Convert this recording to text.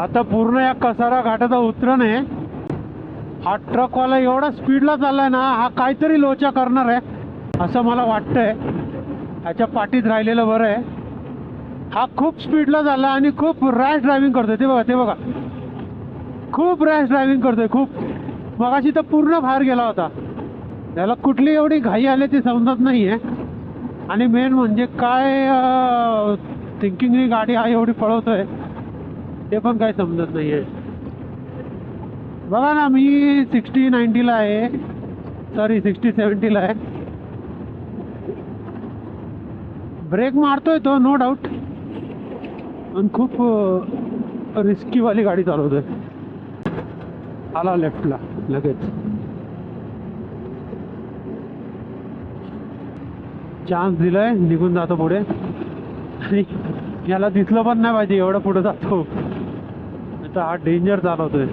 आता पूर्ण या कसारा घाटाचा उतरण आहे. हा ट्रकवाला एवढा स्पीडला चाललाय ना, हा काहीतरी लोचा करणार आहे असं मला वाटतंय. ह्याच्या पाठीत राहिलेलं बरं आहे. हा खूप स्पीडला चालला आणि खूप रॅश ड्रायव्हिंग करतोय. ते बघा खूप रॅश ड्रायव्हिंग करतोय खूप. मगाशी तर पूर्ण बाहेर गेला होता. त्याला कुठली एवढी घाई आली ती समजत नाही आहे. आणि मेन म्हणजे काय थिंकिंगनी गाडी हा एवढी पळवतोय ते पण काही समजत नाही आहे. बघा ना, मी 60-90ला आहे, सॉरी 60-70ला आहे. ब्रेक मारतोय तो नो डाऊट, पण खूप रिस्कीवाली गाडी चालवतोय. आला लेफ्टला लगेच. चान्स दिलाय, निघून जातो पुढे. आणि याला दिसलं पण नाही पाहिजे एवढं पुढे जातो. आता हा डेंजर चालवतोय.